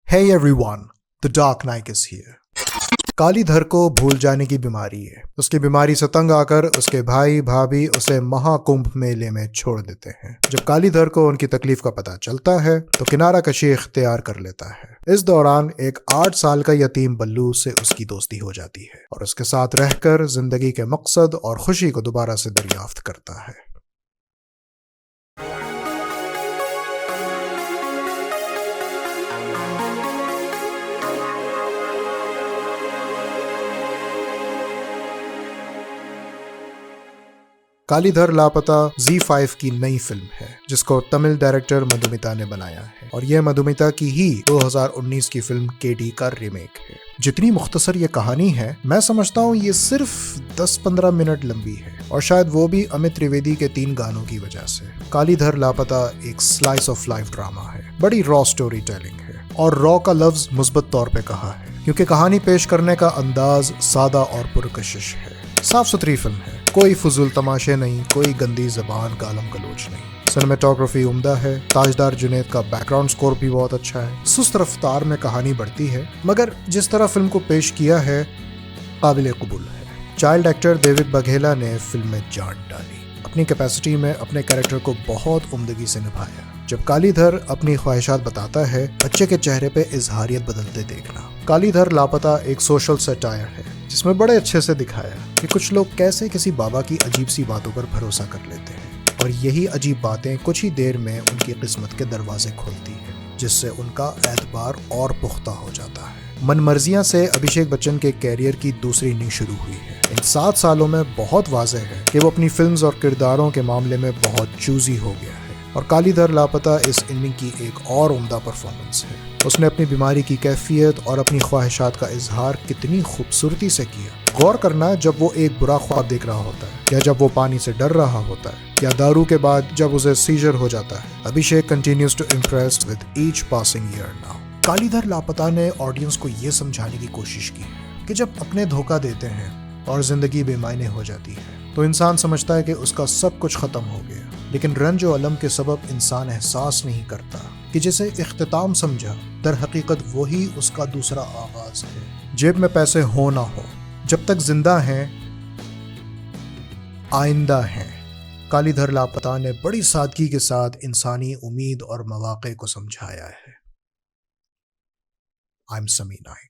Hey everyone, the Dark Knight is here. Kalidhar को भूल जाने की बीमारी है। उसकी बीमारी से तंग आकर उसके भाई भाभी उसे महाकुंभ मेले में छोड़ देते हैं। जब कालीधर को उनकी तकलीफ का पता चलता है तो किनारा कशी इख्तियार कर लेता है। इस दौरान एक 8 साल का यतीम बल्लू से उसकी दोस्ती हो जाती है और उसके साथ रहकर जिंदगी के मकसद और खुशी को दोबारा से दरियाफ्त करता है। कालीधर लापता Z5 की नई फिल्म है जिसको तमिल डायरेक्टर मधुमिता ने बनाया है और यह मधुमिता की ही 2019 की फिल्म केडी का रीमेक है। जितनी मुख्तसर ये कहानी है, मैं समझता हूँ ये सिर्फ 10-15 मिनट लंबी है और शायद वो भी अमित त्रिवेदी के 3 गानों की वजह से। कालीधर लापता एक स्लाइस ऑफ लाइफ ड्रामा है, बड़ी रॉ स्टोरी टेलिंग है और रॉ का लफ्ज मुस्बत तौर पे कहा है क्योंकि कहानी पेश करने का अंदाज सादा और पुरकशिश है। साफ सुथरी फिल्म है, कोई फजूल तमाशे नहीं, कोई गंदी जबान गालम गलोच नहीं। सिनेमेटोग्राफी उम्दा है, ताजदार जुनैद का बैकग्राउंड स्कोर भी बहुत अच्छा है। सुस्त रफ्तार में कहानी बढ़ती है मगर जिस तरह फिल्म को पेश किया है काबिल कबूल है। चाइल्ड एक्टर डेविड बघेला ने फिल्म में जान डाली, अपनी कैपेसिटी में अपने कैरेक्टर को बहुत उम्दगी से निभाया। जब कालीधर अपनी ख्वाहिशात बताता है, बच्चे के चेहरे पे इजहारियत बदलते देखना। कालीधर लापता एक सोशल सटायर है जिसमें बड़े अच्छे से दिखाया कि कुछ लोग कैसे किसी बाबा की अजीब सी बातों पर भरोसा कर लेते हैं और यही अजीब बातें कुछ ही देर में उनकी किस्मत के दरवाजे खोलती है जिससे उनका एतबार और पुख्ता हो जाता है। मनमर्जियां से अभिषेक बच्चन के कैरियर की दूसरी नींव शुरू हुई है। इन 7 सालों में बहुत वाज़ेह है कि वो अपनी फिल्म्स और किरदारों के मामले में बहुत चूजी हो गया है और कालीधर लापता इस इनिंग की एक और उम्दा परफॉर्मेंस है। उसने अपनी बीमारी की कैफियत और अपनी ख्वाहिशात का इजहार कितनी खूबसूरती से किया। गौर करना, जब वो एक बुरा ख्वाब देख रहा होता है या जब वो पानी से डर रहा होता है या दारू के बाद जब उसे सीजर हो जाता है, Abhishek continues to impress with each passing year now. Kaalidhar Laapata ने ऑडियंस को ये समझाने की कोशिश की है कि जब अपने धोखा देते हैं और जिंदगी बेमायने हो जाती है तो इंसान समझता है कि उसका सब कुछ खत्म हो गया, लेकिन रंज और अलम के सबब इंसान एहसास नहीं करता कि जिसे इख्तिताम समझा दर हकीकत वही उसका दूसरा आगाज है। जेब में पैसे हो ना हो, जब तक जिंदा हैं आइंदा हैं। कालीधर लापता ने बड़ी सादगी के साथ इंसानी उम्मीद और मवाक़े को समझाया है। आई एम समी नाइक।